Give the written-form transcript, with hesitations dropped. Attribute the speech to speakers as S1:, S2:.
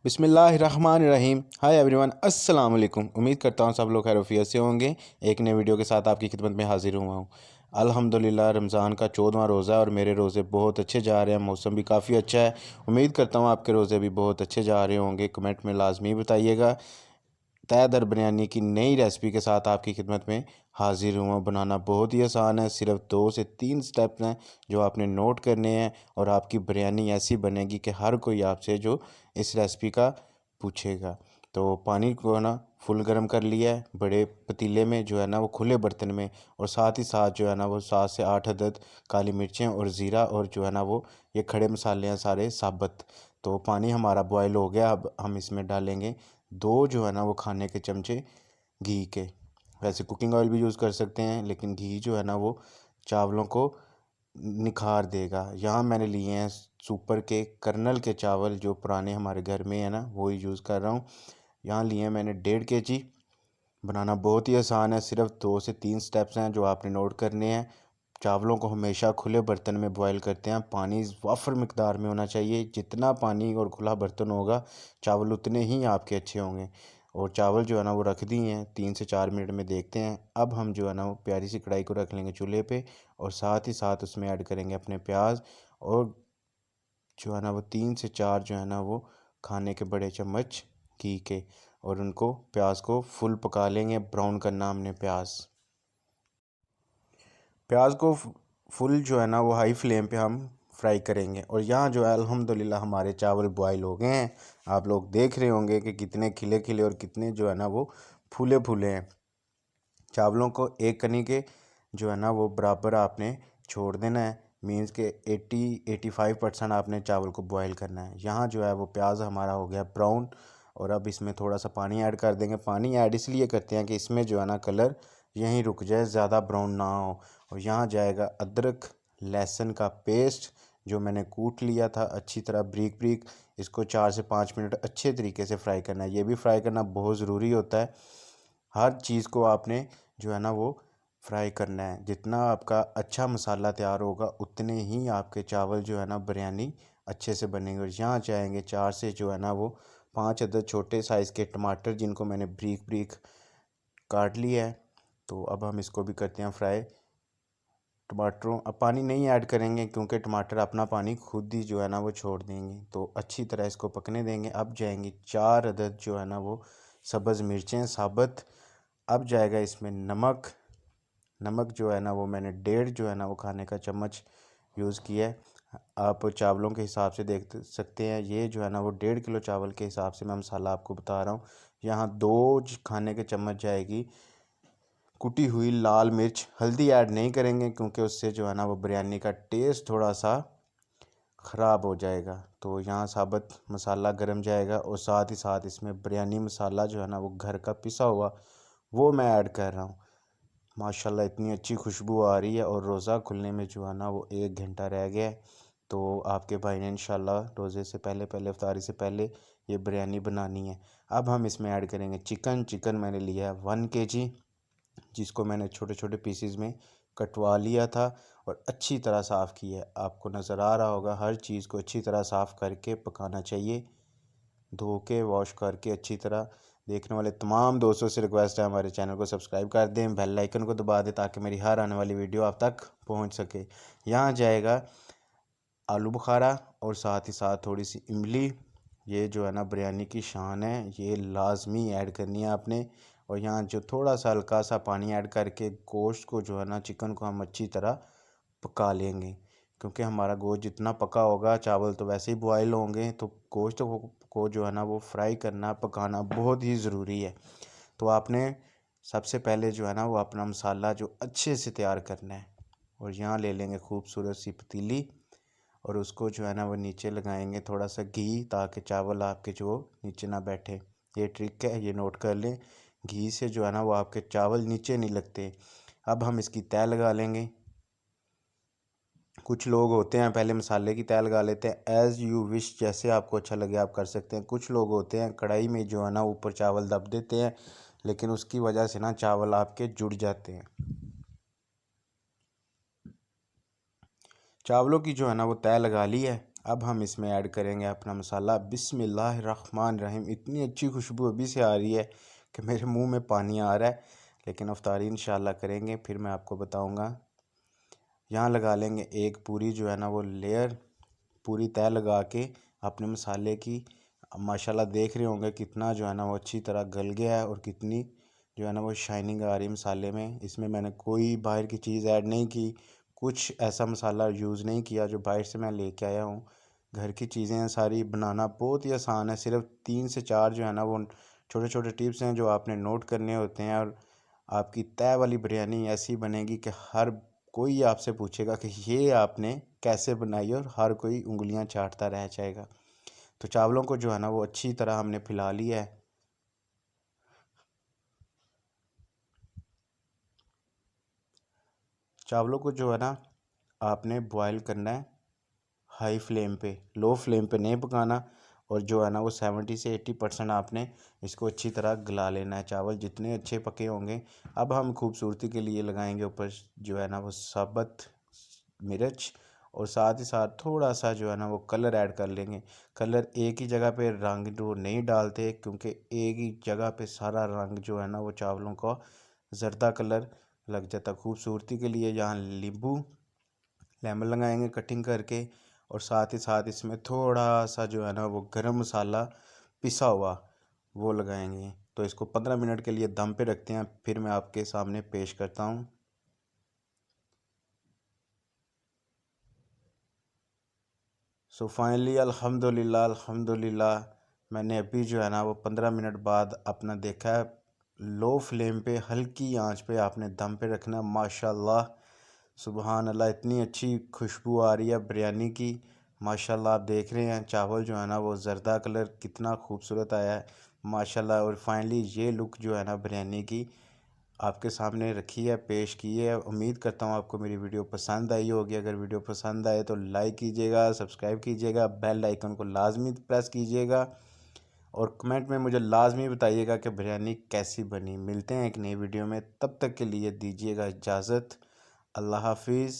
S1: बिस्मिल्लाहिर्रहमानिर्रहीम। Hi everyone, अस्सलाम वालेकुम। उम्मीद करता हूँ सब लोग खैरियत से होंगे। एक नए वीडियो के साथ आपकी खिदमत में हाजिर हुआ हूँ। अल्हम्दुलिल्लाह रमज़ान का 14वां रोज़ा और मेरे रोज़े बहुत अच्छे जा रहे हैं। मौसम भी काफ़ी अच्छा है। उम्मीद करता हूँ आपके रोज़े भी बहुत अच्छे जा रहे होंगे। कमेंट में लाजमी बताइएगा। तय बिरयानी की नई रेसिपी के साथ आपकी खिदमत में हाजिर हुआ। बनाना बहुत ही आसान है, सिर्फ 2 से 3 स्टेप्स हैं जो आपने नोट करने हैं और आपकी बिरयानी ऐसी बनेगी कि हर कोई आपसे जो इस रेसिपी का पूछेगा। तो पानी को है ना फुल गर्म कर लिया है बड़े पतीले में, जो है ना वो खुले बर्तन में, और साथ ही साथ जो है ना वो 7 से 8 अदद काली मिर्चें और ज़ीरा और जो है ना वो ये खड़े मसाले हैं सारे साबुत। तो पानी हमारा बॉयल हो गया। अब हम इसमें डालेंगे 2 जो है ना वो खाने के चमचे घी के। वैसे कुकिंग ऑयल भी यूज़ कर सकते हैं, लेकिन घी जो है ना वो चावलों को निखार देगा। यहाँ मैंने लिए हैं सुपर के कर्नल के चावल, जो पुराने हमारे घर में है ना वही यूज़ कर रहा हूँ। यहाँ लिए हैं मैंने 1.5 kg। बनाना बहुत ही आसान है, सिर्फ 2 से 3 स्टेप्स हैं जो आपने नोट करने हैं। चावलों को हमेशा खुले बर्तन में बॉयल करते हैं। पानी वाफर मिकदार में होना चाहिए। जितना पानी और खुला बर्तन होगा चावल उतने ही आपके अच्छे होंगे। और चावल जो है ना वो रख दिए हैं, 3 से 4 मिनट में देखते हैं। अब हम जो है ना वो प्यारी सी कढ़ाई को रख लेंगे चूल्हे पे, और साथ ही साथ उसमें ऐड करेंगे अपने प्याज, और जो है ना वो 3 से 4 जो है ना वो खाने के बड़े चम्मच घी के, और उनको प्याज को फुल पका लेंगे। ब्राउन करना हमने प्याज को फुल जो है ना वो हाई फ्लेम पे हम फ्राई करेंगे। और यहाँ जो है अल्हम्दुलिल्लाह हमारे चावल बॉयल हो गए हैं। आप लोग देख रहे होंगे कि कितने खिले खिले और कितने जो है ना वो फूले फूले हैं। चावलों को एक कनी के जो है ना वो बराबर आपने छोड़ देना है। मीन्स के 80-85% आपने चावल को बॉयल करना है। यहाँ जो है वो प्याज हमारा हो गया ब्राउन, और अब इसमें थोड़ा सा पानी ऐड कर देंगे। पानी ऐड इसलिए करते हैं कि इसमें जो है ना कलर यहीं रुक जाए, ज़्यादा ब्राउन ना हो। और यहाँ जाएगा अदरक लहसुन का पेस्ट, जो मैंने कूट लिया था अच्छी तरह ब्रीक ब्रीक। इसको 4 से 5 मिनट अच्छे तरीके से फ्राई करना है। ये भी फ्राई करना बहुत ज़रूरी होता है। हर चीज़ को आपने जो है ना वो फ्राई करना है। जितना आपका अच्छा मसाला तैयार होगा उतने ही आपके चावल जो है ना बिरयानी अच्छे से बनेंगे। और यहाँ जाएंगे 4 से जो है ना वो 5 अदद छोटे साइज़ के टमाटर, जिनको मैंने ब्रीक ब्रीक काट लिया है। तो अब हम इसको भी करते हैं फ्राई। टमाटरों अब पानी नहीं ऐड करेंगे, क्योंकि टमाटर अपना पानी खुद ही जो है ना वो छोड़ देंगे। तो अच्छी तरह इसको पकने देंगे। अब जाएंगे 4 अदद जो है ना वो सब्ज़ मिर्चें साबुत। अब जाएगा इसमें नमक। नमक जो है ना वो मैंने 1.5 जो है ना वो खाने का चम्मच यूज़ किया है। आप चावलों के हिसाब से देख सकते हैं। ये जो है ना वो 1.5 किलो चावल के हिसाब से मैं मसाला आपको बता रहा हूँ। यहाँ 2 खाने के चम्मच जाएगी कुटी हुई लाल मिर्च। हल्दी ऐड नहीं करेंगे, क्योंकि उससे जो है ना वो बिरयानी का टेस्ट थोड़ा सा ख़राब हो जाएगा। तो यहाँ साबुत मसाला गरम जाएगा, और साथ ही साथ इसमें बिरयानी मसाला जो है ना वो घर का पिसा हुआ वो मैं ऐड कर रहा हूँ। माशाल्लाह इतनी अच्छी खुशबू आ रही है, और रोज़ा खुलने में जो है ना वो 1 घंटा रह गया है। तो आपके भाई ने इंशाल्लाह रोज़े से पहले पहले इफ्तारी से पहले ये बिरयानी बनानी है। अब हम इसमें ऐड करेंगे चिकन। चिकन मैंने लिया है 1 kg, जिसको मैंने छोटे छोटे पीसीज में कटवा लिया था और अच्छी तरह साफ़ किया है। आपको नज़र आ रहा होगा, हर चीज़ को अच्छी तरह साफ़ करके पकाना चाहिए। धो के वॉश करके अच्छी तरह। देखने वाले तमाम दोस्तों से रिक्वेस्ट है हमारे चैनल को सब्सक्राइब कर दें, बेल आइकन को दबा दें, ताकि मेरी हर आने वाली वीडियो आप तक पहुंच सके। यहाँ जाएगा आलू बुखारा, और साथ ही साथ थोड़ी सी इमली। ये जो है ना बिरयानी की शान है, ये लाजमी ऐड करनी है आपने। और यहाँ जो थोड़ा सा हल्का सा पानी ऐड करके गोश्त को जो है ना चिकन को हम अच्छी तरह पका लेंगे। क्योंकि हमारा गोश्त जितना पका होगा, चावल तो वैसे ही बॉयल होंगे, तो गोश्त को जो है ना वो फ्राई करना पकाना बहुत ही ज़रूरी है। तो आपने सबसे पहले जो है ना वो अपना मसाला जो अच्छे से तैयार करना है। और यहाँ ले लेंगे खूबसूरत सी पतीली, और उसको जो है ना वो नीचे लगाएंगे थोड़ा सा घी, ताकि चावल आपके जो नीचे ना बैठे। ये ट्रिक है, ये नोट कर लें। घी से जो है ना वो आपके चावल नीचे नहीं लगते। अब हम इसकी तय लगा लेंगे। कुछ लोग होते हैं पहले मसाले की तय लगा लेते हैं। एज़ यू विश, जैसे आपको अच्छा लगे आप कर सकते हैं। कुछ लोग होते हैं कढ़ाई में जो है ना ऊपर चावल दब देते हैं, लेकिन उसकी वजह से ना चावल आपके जुड़ जाते हैं। चावलों की जो है ना वो तय लगा ली है। अब हम इसमें ऐड करेंगे अपना मसाला। बिस्मिल्लाहिर्रहमानिर्रहीम। इतनी अच्छी खुशबू अभी से आ रही है कि मेरे मुंह में पानी आ रहा है, लेकिन अफ्तारी इंशाल्लाह करेंगे फिर मैं आपको बताऊंगा। यहाँ लगा लेंगे एक पूरी जो है ना वो लेयर, पूरी तय लगा के अपने मसाले की। माशाल्लाह देख रहे होंगे कितना जो है ना वो अच्छी तरह गल गया है और कितनी जो है ना वो शाइनिंग आ रही है मसाले में। इसमें मैंने कोई बाहर की चीज़ ऐड नहीं की, कुछ ऐसा मसाला यूज़ नहीं किया जो बाहर से मैं लेके आया हूँ। घर की चीज़ें हैं सारी, बनाना बहुत ही आसान है। सिर्फ 3 से 4 जो है ना वो छोटे छोटे टिप्स हैं जो आपने नोट करने होते हैं, और आपकी तय वाली बिरयानी ऐसी बनेगी कि हर कोई आपसे पूछेगा कि ये आपने कैसे बनाई, और हर कोई उंगलियां चाटता रह जाएगा। तो चावलों को जो है ना वो अच्छी तरह हमने फैला लिया है। चावलों को जो है ना आपने बॉयल करना है हाई फ्लेम पे, लो फ्लेम पे नहीं पकाना। और जो है ना वो 70 से 80% आपने इसको अच्छी तरह गला लेना है। चावल जितने अच्छे पके होंगे, अब हम खूबसूरती के लिए लगाएंगे ऊपर जो है ना वो साबुत मिर्च, और साथ ही साथ थोड़ा सा जो है ना वो कलर ऐड कर लेंगे। कलर एक ही जगह पे रंग जो नहीं डालते, क्योंकि एक ही जगह पे सारा रंग जो है ना वो चावलों का जर्दा कलर लग जाता। खूबसूरती के लिए यहाँ नींबू लेमन लगाएंगे कटिंग करके, और साथ ही साथ इसमें थोड़ा सा जो है ना वो गरम मसाला पिसा हुआ वो लगाएंगे। तो इसको 15 मिनट के लिए दम पे रखते हैं, फिर मैं आपके सामने पेश करता हूँ। सो फाइनली अल्हम्दुलिल्लाह अल्हम्दुलिल्लाह, मैंने अभी जो है ना वो 15 मिनट बाद अपना देखा है। लो फ्लेम पे हल्की आंच पे आपने दम पे रखना है। माशाल्लाह सुबहान अल्लाह, इतनी अच्छी खुशबू आ रही है बिरयानी की। माशाल्लाह आप देख रहे हैं चावल जो है ना वो जर्दा कलर कितना खूबसूरत आया है माशाल्लाह। और फाइनली ये लुक जो है ना बिरयानी की आपके सामने रखी है, पेश की है। उम्मीद करता हूँ आपको मेरी वीडियो पसंद आई होगी। अगर वीडियो पसंद आए तो लाइक कीजिएगा, सब्सक्राइब कीजिएगा, बेल आइकन को लाजमी प्रेस कीजिएगा, और कमेंट में मुझे लाजमी बताइएगा कि बिरयानी कैसी बनी। मिलते हैं एक नई वीडियो में, तब तक के लिए दीजिएगा इजाज़त। अल्लाह हाफिज़।